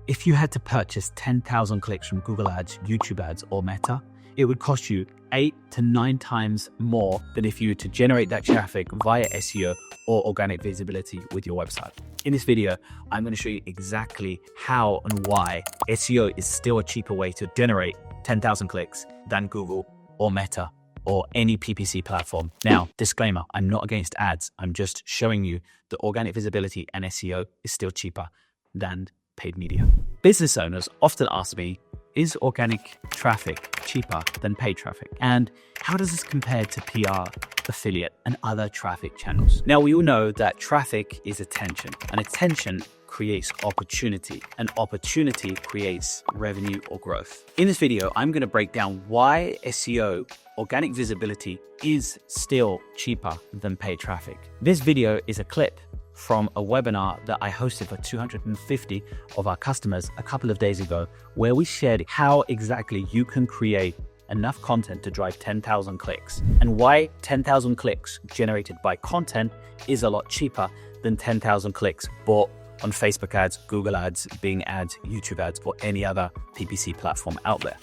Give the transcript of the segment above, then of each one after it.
If you had to purchase 10,000 clicks from Google Ads, YouTube Ads, or Meta, it would cost you 8 to 9 times more than if you were to generate that traffic via SEO or organic visibility with your website. In this video, I'm going to show you exactly how and why SEO is still a cheaper way to generate 10,000 clicks than Google or Meta or any PPC platform. Now, disclaimer, I'm not against ads. I'm just showing you that organic visibility and SEO is still cheaper than paid media. Business owners often ask me, is organic traffic cheaper than paid traffic? And how does this compare to PR, affiliate, and other traffic channels? Now, we all know that traffic is attention, and attention creates opportunity, and opportunity creates revenue or growth. In this video, I'm going to break down why SEO, organic visibility, is still cheaper than paid traffic. This video is a clip from a webinar that I hosted for 250 of our customers a couple of days ago, where we shared how exactly you can create enough content to drive 10,000 clicks, and why 10,000 clicks generated by content is a lot cheaper than 10,000 clicks bought on Facebook ads, Google ads, Bing ads, YouTube ads, or any other PPC platform out there.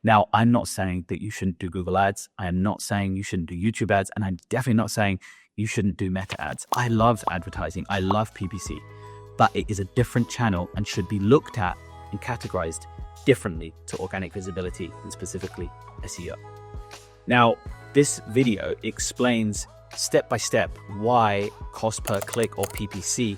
Now, I'm not saying that you shouldn't do Google ads. I am not saying you shouldn't do YouTube ads, and I'm definitely not saying you shouldn't do Meta ads. I love advertising. I love PPC, but it is a different channel and should be looked at and categorized differently to organic visibility and specifically SEO. Now, this video explains step by step why cost per click or PPC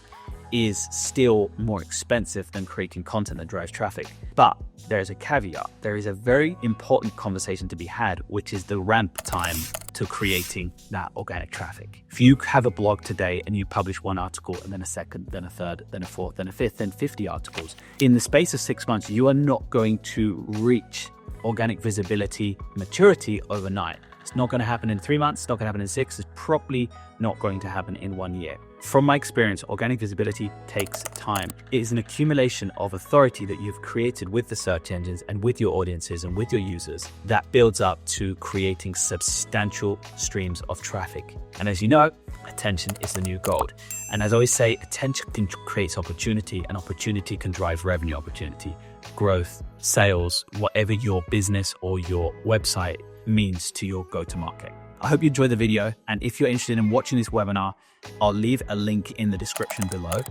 is still more expensive than creating content that drives traffic. But there's a caveat. There is a very important conversation to be had, which is the ramp time to creating that organic traffic. If you have a blog today and you publish one article and then a second, then a third, then a fourth, then a fifth, then 50 articles, in the space of 6 months, you are not going to reach organic visibility maturity overnight. It's not going to happen in 3 months. It's not going to happen in 6. It's probably not going to happen in 1 year. From my experience, organic visibility takes time. It is an accumulation of authority that you've created with the search engines and with your audiences and with your users that builds up to creating substantial streams of traffic. And as you know, attention is the new gold. And as I always say, attention creates opportunity, and opportunity can drive revenue opportunity, growth, sales, whatever your business or your website means to your go-to-market. I hope you enjoyed the video, and if you're interested in watching this webinar, I'll leave a link in the description below.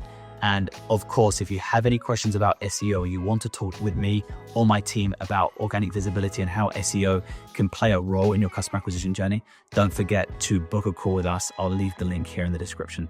And of course, if you have any questions about SEO or you want to talk with me or my team about organic visibility and how SEO can play a role in your customer acquisition journey, don't forget to book a call with us. I'll leave the link here in the description.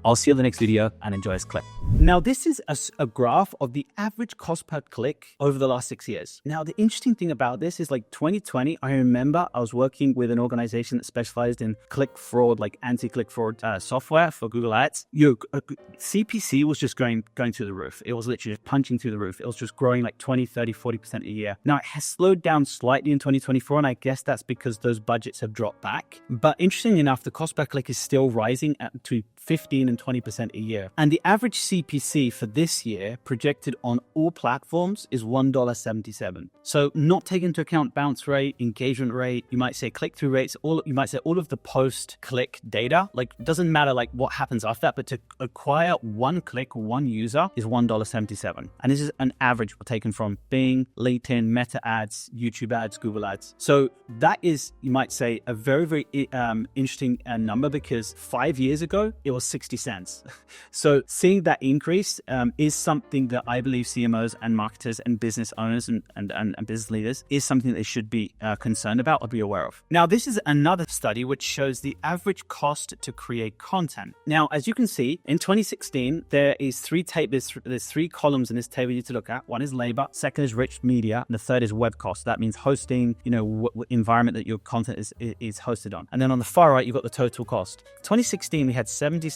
I'll see you in the next video, and enjoy this clip. Now, this is a graph of the average cost per click over the last 6 years. Now, the interesting thing about this is, like 2020, I remember I was working with an organization that specialized in click fraud, like anti-click fraud software for Google Ads. CPC was just going through the roof. It was literally just punching through the roof. It was just growing like 20, 30, 40% a year. Now, it has slowed down slightly in 2024, and I guess that's because those budgets have dropped back. But interestingly enough, the cost per click is still rising to 15 and 20% a year. And the average CPC for this year projected on all platforms is $1.77. So not taking into account bounce rate, engagement rate, you might say click-through rates, you might say all of the post-click data, like it doesn't matter like what happens after that, but to acquire one click, one user is $1.77. And this is an average taken from Bing, LinkedIn, Meta ads, YouTube ads, Google ads. So that is, you might say, a very, very interesting number, because 5 years ago, it was 60 cents. So seeing that increase is something that I believe CMOs and marketers and business owners and business leaders is something they should be concerned about or be aware of. Now, this is another study which shows the average cost to create content. Now, as you can see, in 2016, there is there's three columns in this table you need to look at. One is labor, second is rich media, and the third is web cost. That means hosting, environment that your content is hosted on. And then on the far right, you've got the total cost. 2016, we had $77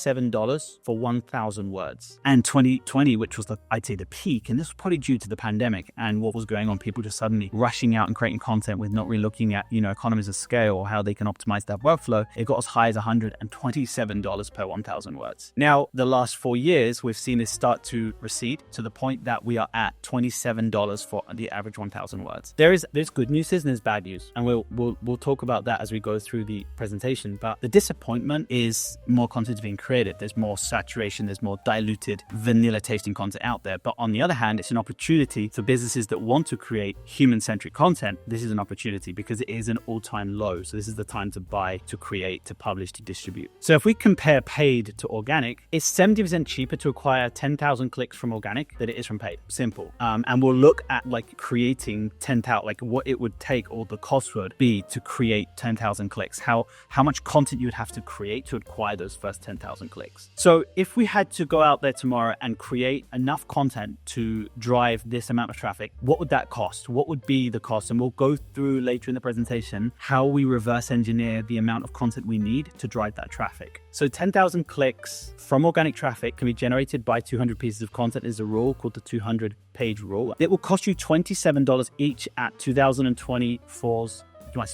for 1,000 words. And 2020, which was I'd say the peak, and this was probably due to the pandemic and what was going on, people just suddenly rushing out and creating content with not really looking at, economies of scale or how they can optimize that workflow. It got as high as $127 per 1,000 words. Now, the last 4 years, we've seen this start to recede to the point that we are at $27 for the average 1,000 words. There's good news and there's bad news, and we'll talk about that as we go through the presentation. But the disappointment is more content being created. there's more saturation, there's more diluted vanilla tasting content out there. But on the other hand, it's an opportunity for businesses that want to create human-centric content. This is an opportunity because it is an all-time low. So this is the time to buy, to create, to publish, to distribute. So if we compare paid to organic, it's 70% cheaper to acquire 10,000 clicks from organic than it is from paid. Simple. And we'll look at like creating 10,000, like what it would take or the cost would be to create 10,000 clicks, how much content you would have to create to acquire those first 10,000 clicks. So if we had to go out there tomorrow and create enough content to drive this amount of traffic, what would that cost? What would be the cost? And we'll go through later in the presentation how we reverse engineer the amount of content we need to drive that traffic. So 10,000 clicks from organic traffic can be generated by 200 pieces of content is a rule called the 200 page rule. It will cost you $27 each at 2024's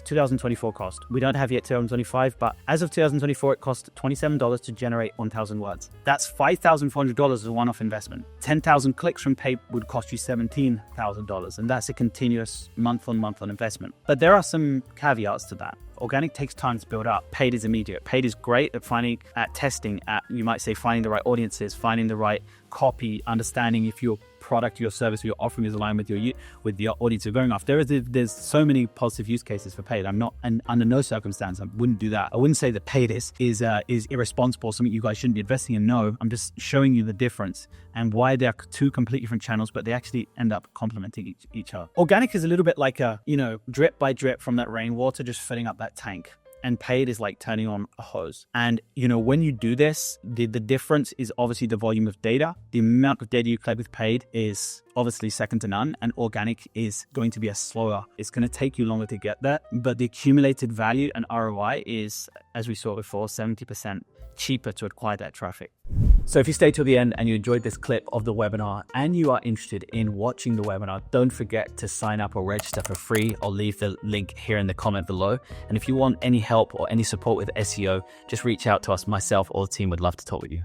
2024 cost. We don't have yet 2025, but as of 2024, it cost $27 to generate 1,000 words. That's $5,400 as a one-off investment. 10,000 clicks from paid would cost you $17,000, and that's a continuous month-on-month investment. But there are some caveats to that. Organic takes time to build up. Paid is immediate. Paid is great at testing, you might say finding the right audiences, finding the right copy, understanding if your product, your service, or your offering is aligned with the audience you're going after. There's so many positive use cases for paid. I'm not, and under no circumstance, I wouldn't do that. I wouldn't say that paid is irresponsible, something you guys shouldn't be investing in. No, I'm just showing you the difference and why they're two completely different channels, but they actually end up complementing each other. Organic is a little bit like a, drip by drip from that rainwater, just filling up that tank. And paid is like turning on a hose. And, when you do this, the difference is obviously the volume of data. The amount of data you collect with paid is obviously second to none, and organic is going to be slower. It's going to take you longer to get there, but the accumulated value and ROI is, as we saw before, 70% cheaper to acquire that traffic. So if you stay till the end and you enjoyed this clip of the webinar and you are interested in watching the webinar, don't forget to sign up or register for free. I'll leave the link here in the comment below. And if you want any help or any support with SEO, just reach out to us. Myself or the team would love to talk with you.